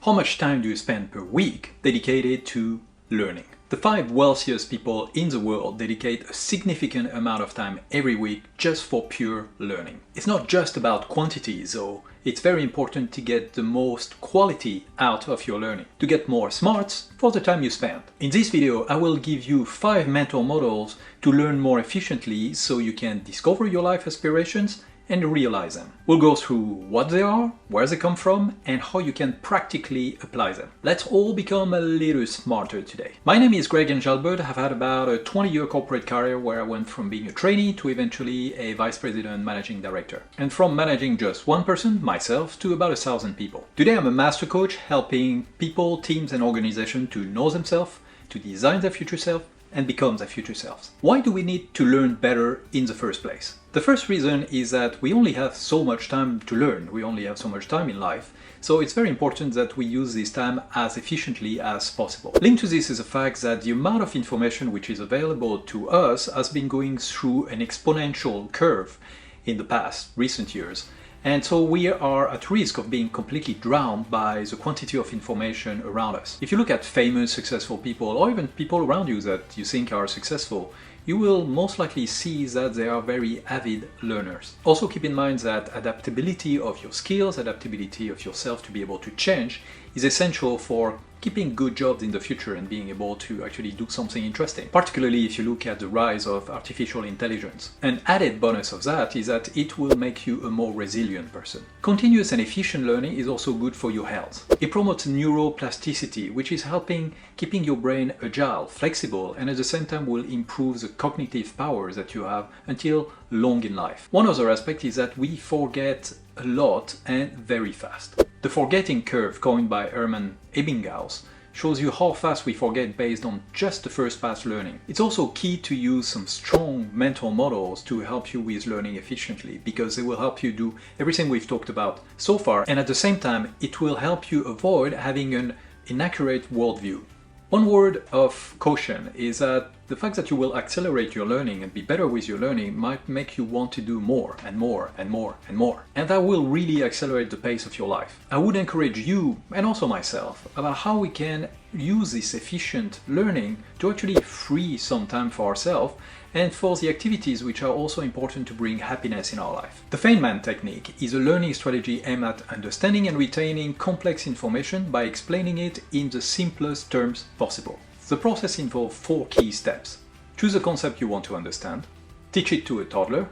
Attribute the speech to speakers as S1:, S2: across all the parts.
S1: How much time do you spend per week dedicated to learning? The 5 wealthiest people in the world dedicate a significant amount of time every week just for pure learning. It's not just about quantity though, it's very important to get the most quality out of your learning, to get more smarts for the time you spend. In this video, I will give you 5 mental models to learn more efficiently so you can discover your life aspirations and realize them. We'll go through what they are, where they come from, and how you can practically apply them. Let's all become a little smarter today. My name is Greg Engelbert. I've had about a 20-year corporate career where I went from being a trainee to eventually a vice president managing director. And from managing just one person, myself, to about 1,000 people. Today I'm a master coach helping people, teams and organizations to know themselves, to design their future self, and become their future selves. Why do we need to learn better in the first place? The first reason is that we only have so much time to learn. We only have so much time in life. So it's very important that we use this time as efficiently as possible. Linked to this is the fact that the amount of information which is available to us has been going through an exponential curve in the past, recent years. And so we are at risk of being completely drowned by the quantity of information around us. If you look at famous, successful people, or even people around you that you think are successful, you will most likely see that they are very avid learners. Also keep in mind that adaptability of your skills, adaptability of yourself to be able to change is essential for keeping good jobs in the future and being able to actually do something interesting, particularly if you look at the rise of artificial intelligence. An added bonus of that is that it will make you a more resilient person. Continuous and efficient learning is also good for your health. It promotes neuroplasticity, which is helping keeping your brain agile, flexible, and at the same time will improve the cognitive powers that you have until long in life. One other aspect is that we forget a lot and very fast. The forgetting curve coined by Hermann Ebbinghaus shows you how fast we forget based on just the first pass learning. It's also key to use some strong mental models to help you with learning efficiently, because they will help you do everything we've talked about so far, and at the same time it will help you avoid having an inaccurate worldview. One word of caution is that the fact that you will accelerate your learning and be better with your learning might make you want to do more and more and more and more. And that will really accelerate the pace of your life. I would encourage you, and also myself, about how we can use this efficient learning to actually free some time for ourselves and for the activities which are also important to bring happiness in our life. The Feynman Technique is a learning strategy aimed at understanding and retaining complex information by explaining it in the simplest terms possible. The process involves 4 key steps. Choose a concept you want to understand, teach it to a toddler,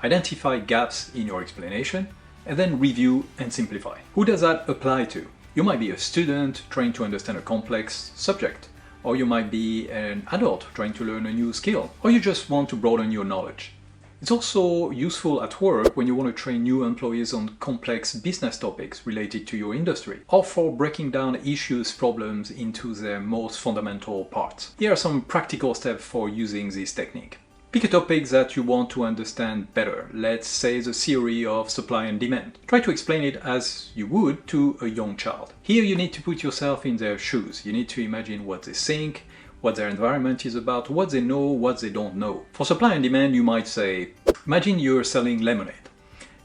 S1: identify gaps in your explanation, and then review and simplify. Who does that apply to? You might be a student trying to understand a complex subject, or you might be an adult trying to learn a new skill, or you just want to broaden your knowledge. It's also useful at work when you want to train new employees on complex business topics related to your industry, or for breaking down issues, problems into their most fundamental parts. Here are some practical steps for using this technique. Pick a topic that you want to understand better. Let's say the theory of supply and demand. Try to explain it as you would to a young child. Here you need to put yourself in their shoes. You need to imagine what they think, what their environment is about, what they know, what they don't know. For supply and demand, you might say, imagine you're selling lemonade.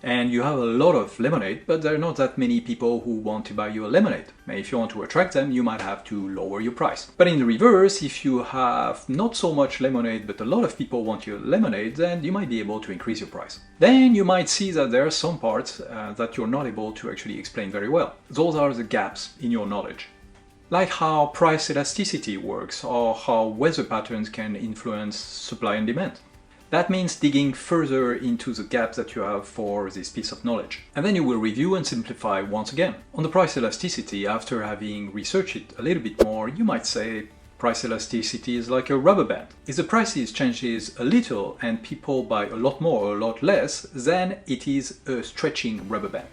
S1: And you have a lot of lemonade, but there are not that many people who want to buy your lemonade. And if you want to attract them, you might have to lower your price. But in the reverse, if you have not so much lemonade, but a lot of people want your lemonade, then you might be able to increase your price. Then you might see that there are some parts that you're not able to actually explain very well. Those are the gaps in your knowledge. Like how price elasticity works, or how weather patterns can influence supply and demand. That means digging further into the gaps that you have for this piece of knowledge. And then you will review and simplify once again. On the price elasticity, after having researched it a little bit more, you might say price elasticity is like a rubber band. If the prices changes a little and people buy a lot more or a lot less, then it is a stretching rubber band.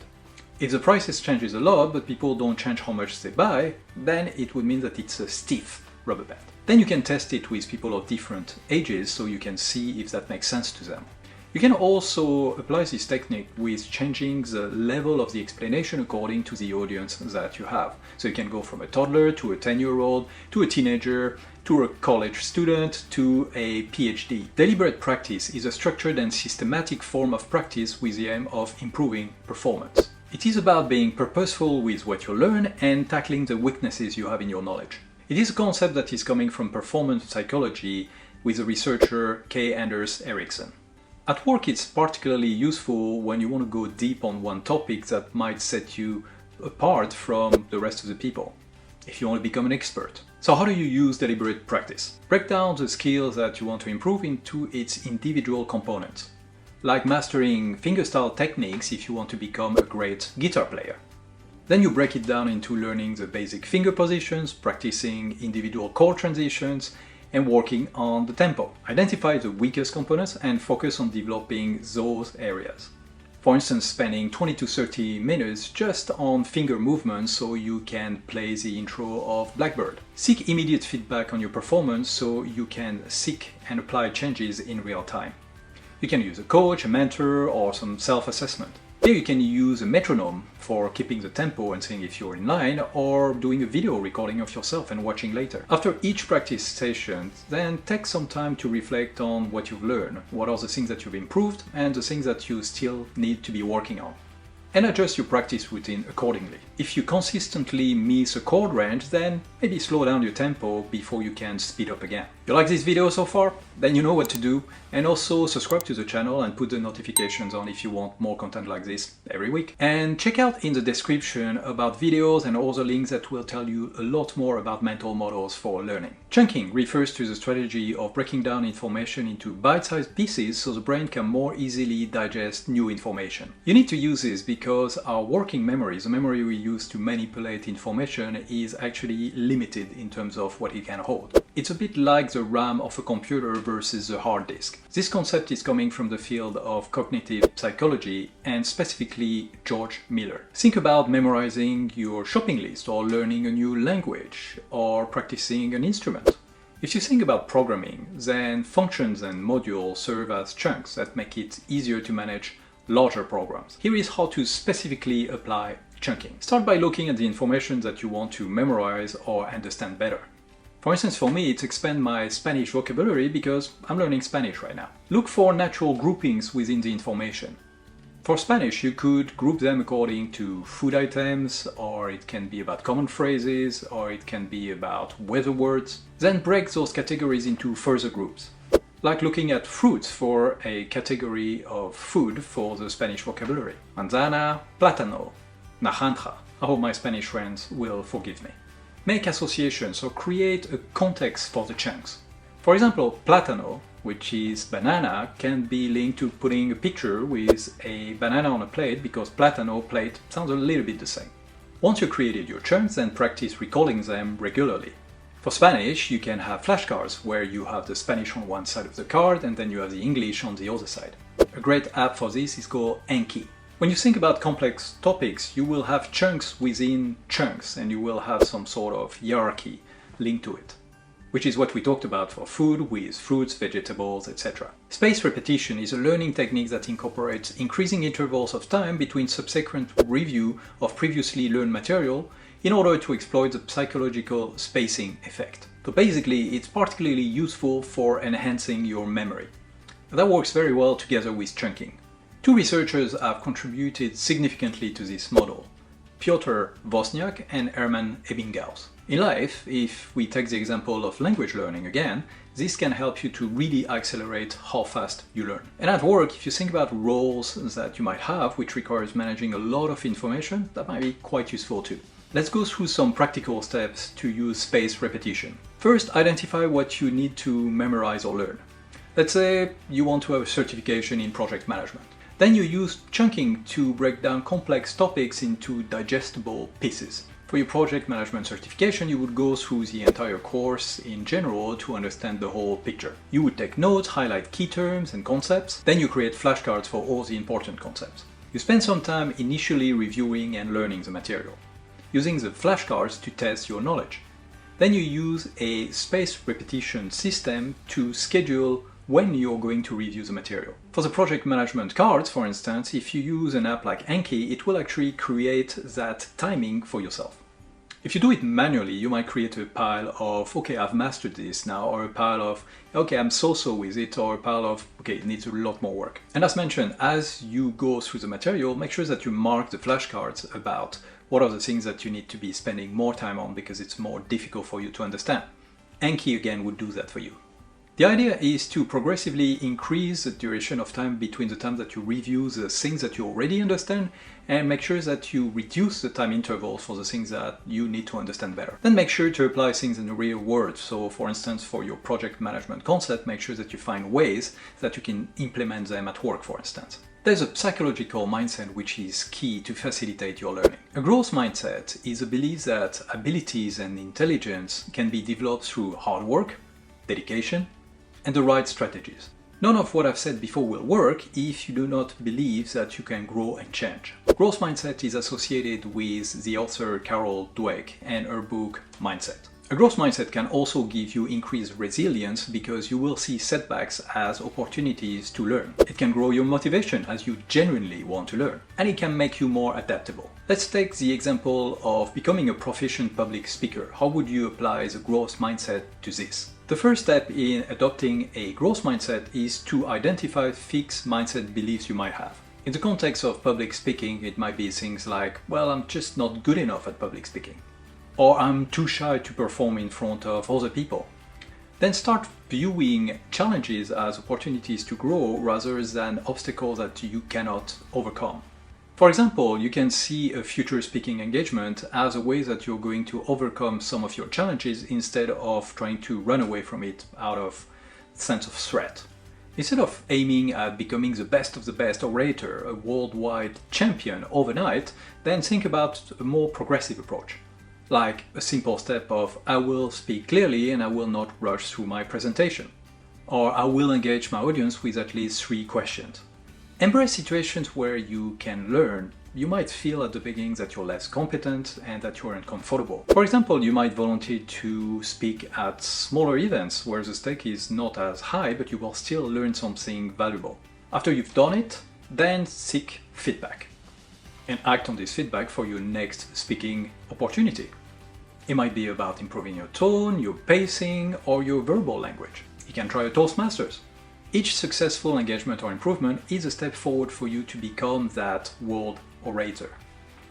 S1: If the prices changes a lot but people don't change how much they buy, then it would mean that it's a stiff rubber band. Then you can test it with people of different ages so you can see if that makes sense to them. You can also apply this technique with changing the level of the explanation according to the audience that you have. So you can go from a toddler to a 10-year-old, to a teenager, to a college student, to a PhD. Deliberate practice is a structured and systematic form of practice with the aim of improving performance. It is about being purposeful with what you learn and tackling the weaknesses you have in your knowledge. It is a concept that is coming from performance psychology with the researcher K. Anders Ericsson. At work, it's particularly useful when you want to go deep on one topic that might set you apart from the rest of the people, if you want to become an expert. So how do you use deliberate practice? Break down the skills that you want to improve into its individual components, like mastering fingerstyle techniques if you want to become a great guitar player. Then you break it down into learning the basic finger positions, practicing individual chord transitions, and working on the tempo. Identify the weakest components and focus on developing those areas. For instance, spending 20 to 30 minutes just on finger movements so you can play the intro of Blackbird. Seek immediate feedback on your performance so you can seek and apply changes in real time. You can use a coach, a mentor, or some self-assessment. Here you can use a metronome for keeping the tempo and seeing if you're in line, or doing a video recording of yourself and watching later. After each practice session, then take some time to reflect on what you've learned, what are the things that you've improved and the things that you still need to be working on. And adjust your practice routine accordingly. If you consistently miss a chord range, then maybe slow down your tempo before you can speed up again. You like this video so far? Then you know what to do, and also subscribe to the channel and put the notifications on if you want more content like this every week. And check out in the description about videos and other links that will tell you a lot more about mental models for learning. Chunking refers to the strategy of breaking down information into bite-sized pieces so the brain can more easily digest new information. You need to use this because our working memory, the memory we use to manipulate information, is actually limited in terms of what it can hold. It's a bit like the RAM of a computer versus the hard disk. This concept is coming from the field of cognitive psychology and specifically George Miller. Think about memorizing your shopping list or learning a new language or practicing an instrument. If you think about programming, then functions and modules serve as chunks that make it easier to manage larger programs. Here is how to specifically apply chunking. Start by looking at the information that you want to memorize or understand better. For instance, for me, it's expand my Spanish vocabulary because I'm learning Spanish right now. Look for natural groupings within the information. For Spanish, you could group them according to food items, or it can be about common phrases, or it can be about weather words. Then break those categories into further groups. Like looking at fruits for a category of food for the Spanish vocabulary. Manzana, plátano, naranja. I hope my Spanish friends will forgive me. Make associations or create a context for the chunks. For example, plátano, which is banana, can be linked to putting a picture with a banana on a plate because plátano plate sounds a little bit the same. Once you created your chunks, then practice recalling them regularly. For Spanish, you can have flashcards where you have the Spanish on one side of the card and then you have the English on the other side. A great app for this is called Anki. When you think about complex topics, you will have chunks within chunks and you will have some sort of hierarchy linked to it, which is what we talked about for food with fruits, vegetables, etc. Spaced repetition is a learning technique that incorporates increasing intervals of time between subsequent review of previously learned material in order to exploit the psychological spacing effect. So basically, it's particularly useful for enhancing your memory. That works very well together with chunking. Two researchers have contributed significantly to this model, Piotr Wozniak and Hermann Ebbinghaus. In life, if we take the example of language learning again, this can help you to really accelerate how fast you learn. And at work, if you think about roles that you might have which requires managing a lot of information, that might be quite useful too. Let's go through some practical steps to use spaced repetition. First, identify what you need to memorize or learn. Let's say you want to have a certification in project management. Then you use chunking to break down complex topics into digestible pieces. For your project management certification, you would go through the entire course in general to understand the whole picture. You would take notes, highlight key terms and concepts, then you create flashcards for all the important concepts. You spend some time initially reviewing and learning the material, using the flashcards to test your knowledge. Then you use a spaced repetition system to schedule when you're going to review the material. For the project management cards, for instance, if you use an app like Anki, it will actually create that timing for yourself. If you do it manually, you might create a pile of, okay, I've mastered this now, or a pile of, okay, I'm so-so with it, or a pile of, okay, it needs a lot more work. And as mentioned, as you go through the material, make sure that you mark the flashcards about what are the things that you need to be spending more time on because it's more difficult for you to understand. Anki again would do that for you. The idea is to progressively increase the duration of time between the time that you review the things that you already understand and make sure that you reduce the time intervals for the things that you need to understand better. Then make sure to apply things in the real world. So for instance, for your project management concept, make sure that you find ways that you can implement them at work, for instance. There's a psychological mindset which is key to facilitate your learning. A growth mindset is a belief that abilities and intelligence can be developed through hard work, dedication, and the right strategies. None of what I've said before will work if you do not believe that you can grow and change. Growth mindset is associated with the author Carol Dweck and her book Mindset. A growth mindset can also give you increased resilience because you will see setbacks as opportunities to learn. It can grow your motivation as you genuinely want to learn, and it can make you more adaptable. Let's take the example of becoming a proficient public speaker. How would you apply the growth mindset to this? The first step in adopting a growth mindset is to identify fixed mindset beliefs you might have. In the context of public speaking, it might be things like, well, I'm just not good enough at public speaking, or I'm too shy to perform in front of other people. Then start viewing challenges as opportunities to grow rather than obstacles that you cannot overcome. For example, you can see a future speaking engagement as a way that you're going to overcome some of your challenges instead of trying to run away from it out of sense of threat. Instead of aiming at becoming the best of the best orator, a worldwide champion overnight, then think about a more progressive approach. Like a simple step of, I will speak clearly and I will not rush through my presentation. Or I will engage my audience with at least 3 questions. Embrace situations where you can learn. You might feel at the beginning that you're less competent and that you're uncomfortable. For example, you might volunteer to speak at smaller events where the stake is not as high, but you will still learn something valuable. After you've done it, then seek feedback and act on this feedback for your next speaking opportunity. It might be about improving your tone, your pacing, or your verbal language. You can try a Toastmasters. Each successful engagement or improvement is a step forward for you to become that world orator.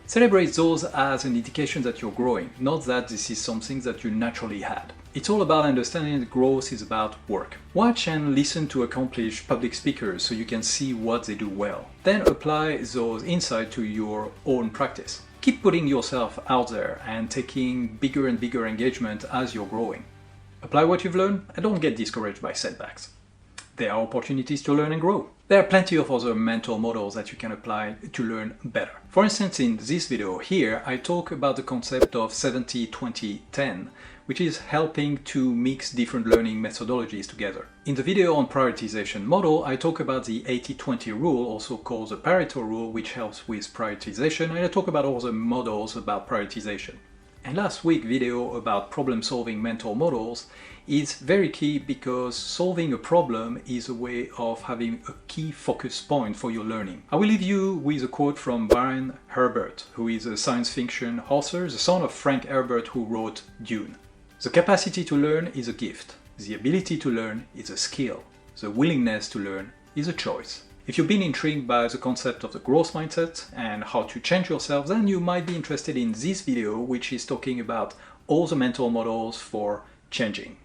S1: Celebrate those as an indication that you're growing, not that this is something that you naturally had. It's all about understanding that growth is about work. Watch and listen to accomplished public speakers so you can see what they do well. Then apply those insights to your own practice. Keep putting yourself out there and taking bigger and bigger engagement as you're growing. Apply what you've learned and don't get discouraged by setbacks. There are opportunities to learn and grow. There are plenty of other mental models that you can apply to learn better. For instance, in this video here, I talk about the concept of 70-20-10, which is helping to mix different learning methodologies together. In the video on prioritization model, I talk about the 80-20 rule, also called the Pareto rule, which helps with prioritization, and I talk about other models about prioritization. And last week's video about problem-solving mental models is very key because solving a problem is a way of having a key focus point for your learning. I will leave you with a quote from Brian Herbert, who is a science fiction author, the son of Frank Herbert, who wrote Dune. The capacity to learn is a gift. The ability to learn is a skill. The willingness to learn is a choice. If you've been intrigued by the concept of the growth mindset and how to change yourself, then you might be interested in this video, which is talking about all the mental models for changing.